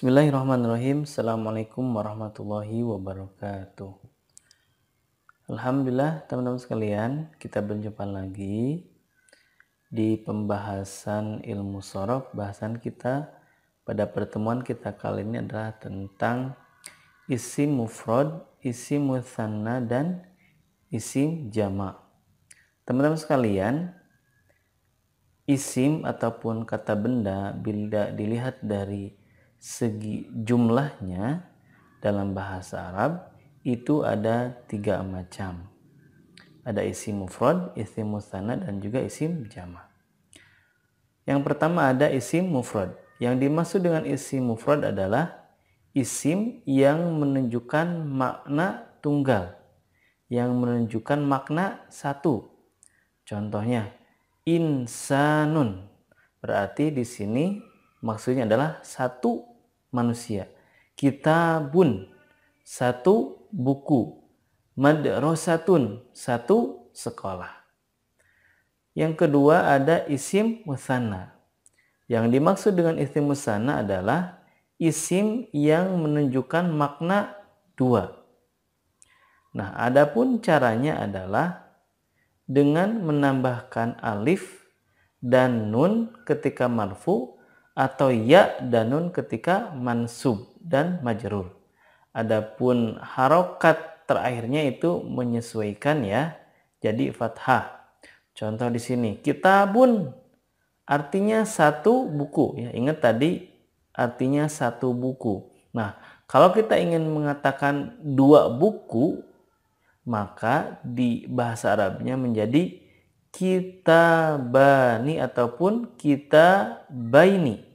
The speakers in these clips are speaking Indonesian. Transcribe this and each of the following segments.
Bismillahirrahmanirrahim. Assalamualaikum warahmatullahi wabarakatuh. Alhamdulillah teman-teman sekalian, kita berjumpa lagi di pembahasan ilmu shorof. Bahasan kita pada pertemuan kita kali ini adalah tentang isim mufrad, isim mutsanna, dan isim jama'. Teman-teman sekalian, isim ataupun kata benda bila dilihat dari segi jumlahnya dalam bahasa Arab itu ada 3 macam. Ada isim mufrad, isim mutsanna, dan juga isim jama'. Yang pertama ada isim mufrad. Yang dimaksud dengan isim mufrad adalah isim yang menunjukkan makna tunggal, yang menunjukkan makna satu. Contohnya insanun, berarti di sini maksudnya adalah satu manusia. Kitabun, satu buku. Madrasatun, satu sekolah. Yang kedua ada isim mutsanna. Yang dimaksud dengan isim mutsanna adalah isim yang menunjukkan makna dua. Nah, adapun caranya adalah dengan menambahkan alif dan nun ketika marfu atau ya dan nun ketika mansub dan majrur. Adapun harokat terakhirnya itu menyesuaikan ya, jadi fathah. Contoh di sini, kitabun artinya satu buku ya. Ingat tadi artinya satu buku. Nah, kalau kita ingin mengatakan dua buku, maka di bahasa Arabnya menjadi kitabani ataupun kitabaini.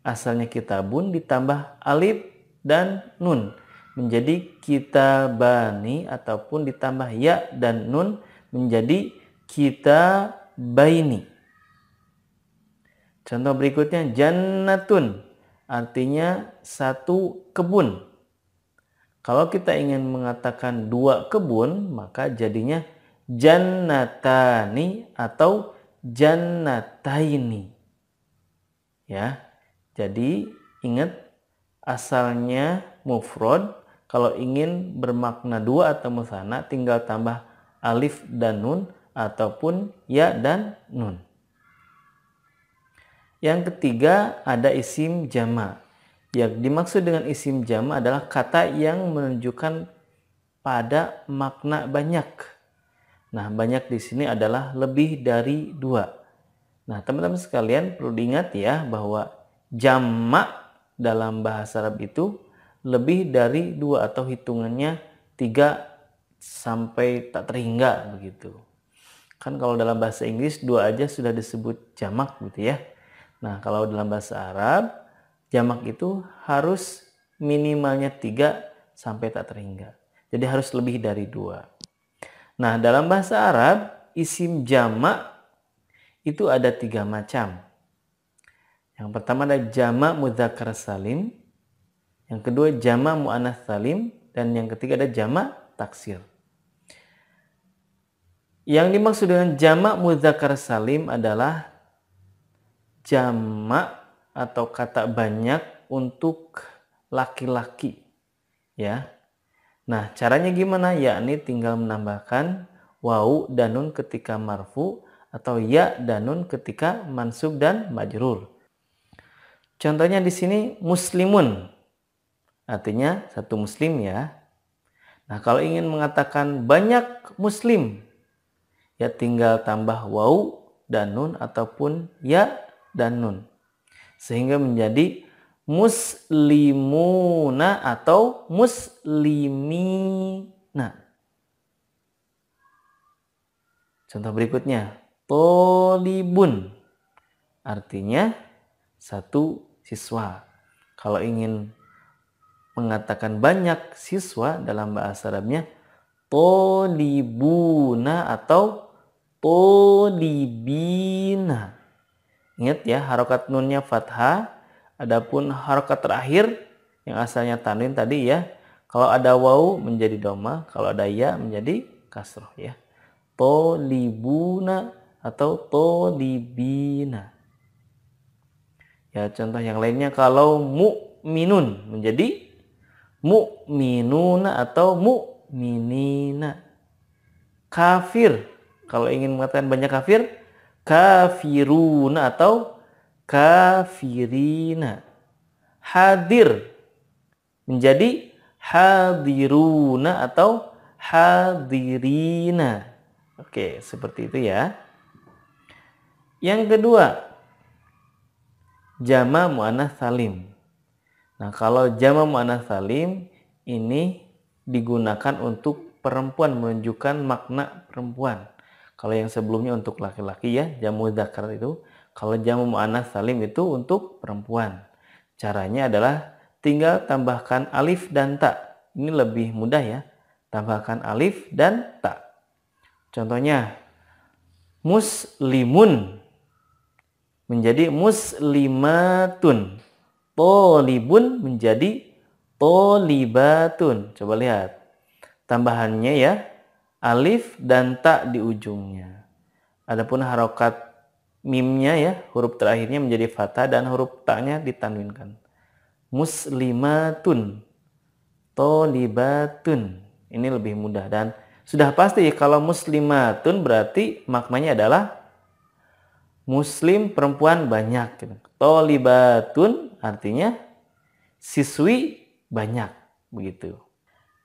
Asalnya kitabun ditambah alif dan nun menjadi kitabani ataupun ditambah ya dan nun menjadi kitabaini. Contoh berikutnya jannatun artinya satu kebun. Kalau kita ingin mengatakan dua kebun, maka jadinya jannatani atau jannataini. Ya. Jadi ingat asalnya mufrad, kalau ingin bermakna dua atau mutsanna tinggal tambah alif dan nun ataupun ya dan nun. Yang ketiga ada isim jama'. Yang dimaksud dengan isim jama' adalah kata yang menunjukkan pada makna banyak. Nah, banyak di sini adalah lebih dari dua. Nah, teman-teman sekalian perlu diingat ya bahwa jama' dalam bahasa Arab itu lebih dari dua atau hitungannya 3 sampai tak terhingga begitu. Kan kalau dalam bahasa Inggris 2 aja sudah disebut jamak gitu ya. Nah, kalau dalam bahasa Arab jamak itu harus minimalnya 3 sampai tak terhingga. Jadi harus lebih dari 2. Nah, dalam bahasa Arab isim jamak itu ada 3 macam. Yang pertama ada jamak mudzakkar salim, yang kedua jamak muannats salim, dan yang ketiga ada jamak taksir. Yang dimaksud dengan jamak mudzakkar salim adalah jamak atau kata banyak untuk laki-laki. Ya. Nah, caranya gimana? Yakni tinggal menambahkan wawu dan nun ketika marfu atau ya dan nun ketika mansub dan majrur. Contohnya di sini muslimun, artinya satu muslim ya. Nah, kalau ingin mengatakan banyak muslim, ya tinggal tambah wawu dan nun ataupun ya dan nun. Sehingga menjadi muslimuna atau muslimina. Contoh berikutnya, tolibun, artinya satu siswa. Kalau ingin mengatakan banyak siswa dalam bahasa Arabnya tolibuna atau tolibina. Ingat ya, harokat nunnya fathah, adapun harokat terakhir yang asalnya tanwin tadi ya, kalau ada wawu menjadi dhamma, kalau ada ya menjadi kasroh ya. Tolibuna atau tolibina. Ya, contoh yang lainnya kalau mu'minun menjadi mu'minuna atau mu'minina. Kafir, kalau ingin mengatakan banyak kafir, kafiruna atau kafirina. Hadir menjadi hadiruna atau hadirina. Oke, seperti itu ya. Yang kedua, jama' muannats salim. Nah, kalau jama' muannats salim ini digunakan untuk perempuan, menunjukkan makna perempuan. Kalau yang sebelumnya untuk laki-laki ya, jamu dzakar itu. Kalau jamu muannats salim itu untuk perempuan. Caranya adalah tinggal tambahkan alif dan ta. Ini lebih mudah ya. Tambahkan alif dan ta. Contohnya, muslimun menjadi muslimatun. Tolibun menjadi tolibatun. Coba lihat. Tambahannya ya, alif dan ta di ujungnya. Adapun harokat mimnya ya, huruf terakhirnya menjadi fathah dan huruf ta-nya ditanwinkan. Muslimatun, tolibatun. Ini lebih mudah dan sudah pasti kalau muslimatun berarti maknanya adalah muslim perempuan banyak. Tolibatun artinya siswi banyak, begitu.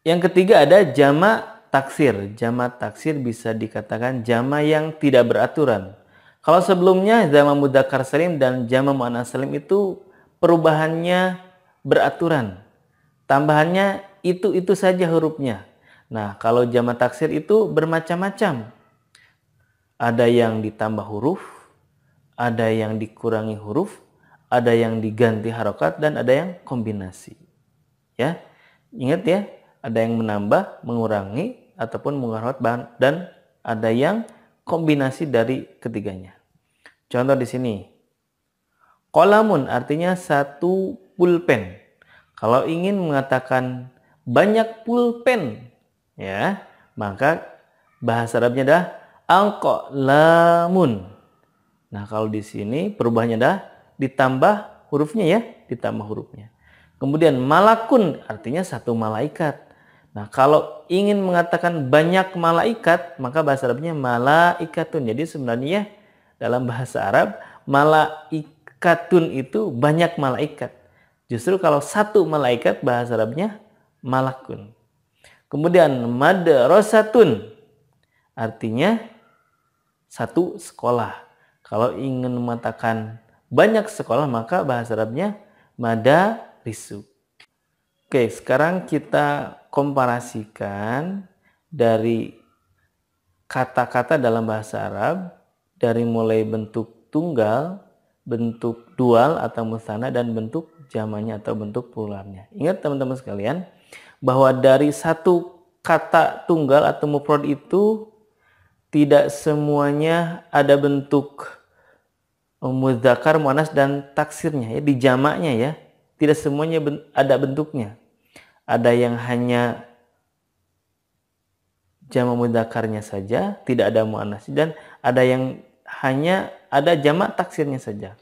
Yang ketiga ada jama' taksir. Jama' taksir bisa dikatakan jama' yang tidak beraturan. Kalau sebelumnya jama' mudzakkar salim dan jama' muannats salim itu perubahannya beraturan. Tambahannya itu saja hurufnya. Nah, kalau jama' taksir itu bermacam-macam. Ada yang ditambah huruf, ada yang dikurangi huruf, ada yang diganti harokat, dan ada yang kombinasi. Ya, ingat ya, ada yang menambah, mengurangi, ataupun mengurangi dan ada yang kombinasi dari ketiganya. Contoh di sini, qalamun artinya satu pulpen. Kalau ingin mengatakan banyak pulpen, ya, maka bahasa Arabnya adalah alqalamun. Nah, kalau di sini perubahannya adalah ditambah hurufnya ya, ditambah hurufnya. Kemudian malakun artinya satu malaikat. Nah, kalau ingin mengatakan banyak malaikat, maka bahasa Arabnya malaikatun. Jadi sebenarnya dalam bahasa Arab, malaikatun itu banyak malaikat. Justru kalau satu malaikat, bahasa Arabnya malakun. Kemudian madrasatun artinya satu sekolah. Kalau ingin mengatakan banyak sekolah, maka bahasa Arabnya madarisu. Oke, sekarang kita komparasikan dari kata-kata dalam bahasa Arab dari mulai bentuk tunggal, bentuk dual atau musanna, dan bentuk jamaknya atau bentuk pluralnya. Ingat teman-teman sekalian bahwa dari satu kata tunggal atau mufrad itu tidak semuanya ada bentuk mudzakkar, muannats dan taksirnya ya, di jamaknya ya. Tidak semuanya ada bentuknya. Ada yang hanya jamak mudzakarnya saja, tidak ada muannats, dan ada yang hanya ada jamak taksirnya saja.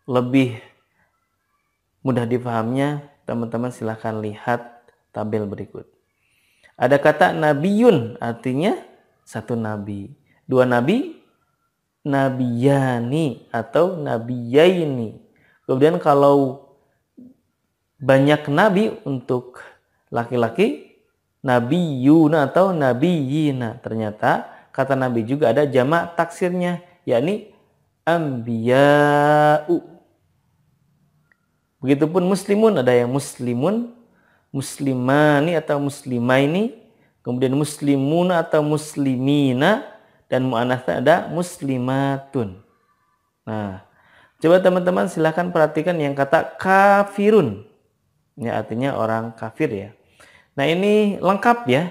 Lebih mudah dipahamnya, teman-teman silahkan lihat tabel berikut. Ada kata nabiyun artinya satu nabi, dua nabi, nabiyani atau nabiyaini. Kemudian kalau banyak nabi untuk laki-laki, nabiyuna atau nabiyina. Ternyata kata nabi juga ada jamak taksirnya, yakni ambiya'u. Begitupun muslimun, ada yang muslimun, muslimani atau muslimaini, kemudian muslimun atau muslimina, dan muannats ada muslimatun. Nah, coba teman-teman silahkan perhatikan yang kata kafirun. Ini artinya orang kafir ya. Nah, ini lengkap ya.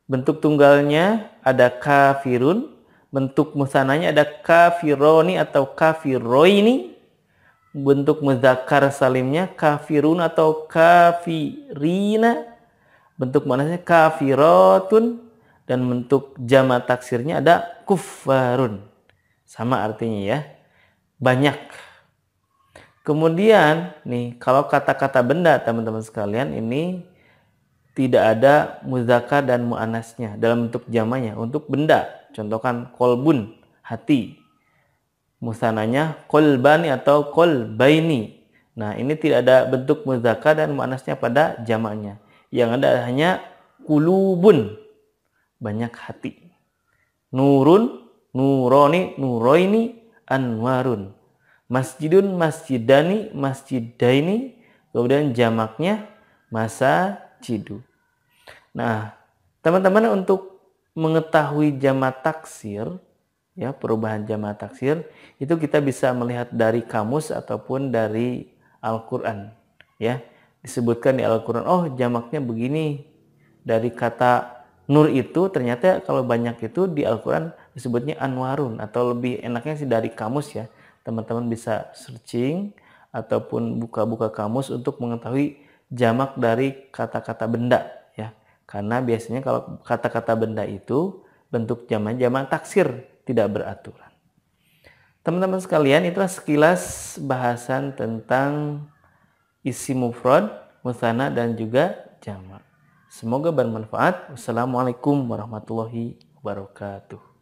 Bentuk tunggalnya ada kafirun, bentuk musananya ada kafironi atau kafiroini, bentuk mudzakkar salimnya kafirun atau kafirina, bentuk muannasnya kafiratun, dan bentuk jamak taksirnya ada kuffarun. Sama artinya ya. Banyak. Kemudian nih, kalau kata-kata benda teman-teman sekalian ini tidak ada muzakkar dan muannasnya dalam bentuk jamaknya. Untuk benda, contohkan kolbun, hati. Musananya kolbani atau kolbaini. Nah, ini tidak ada bentuk muzakkar dan muannasnya pada jamaknya. Yang ada hanya kulubun, banyak hati. Nurun, nuroni, nuroini, anwarun. Masjidun, masjidani, masjidaini, kemudian jamaknya masajidu. Nah, teman-teman untuk mengetahui jamak taksir, ya perubahan jamak taksir, itu kita bisa melihat dari kamus ataupun dari Al-Quran. Ya, disebutkan di Al-Quran, oh jamaknya begini. Dari kata nur itu ternyata kalau banyak itu di Al-Quran disebutnya anwarun, atau lebih enaknya sih dari kamus ya. Teman-teman bisa searching ataupun buka-buka kamus untuk mengetahui jamak dari kata-kata benda ya. Karena biasanya kalau kata-kata benda itu bentuk jamak taksir, tidak beraturan. Teman-teman sekalian, itulah sekilas bahasan tentang isim mufrad, musanna dan juga jamak. Semoga bermanfaat. Wassalamualaikum warahmatullahi wabarakatuh.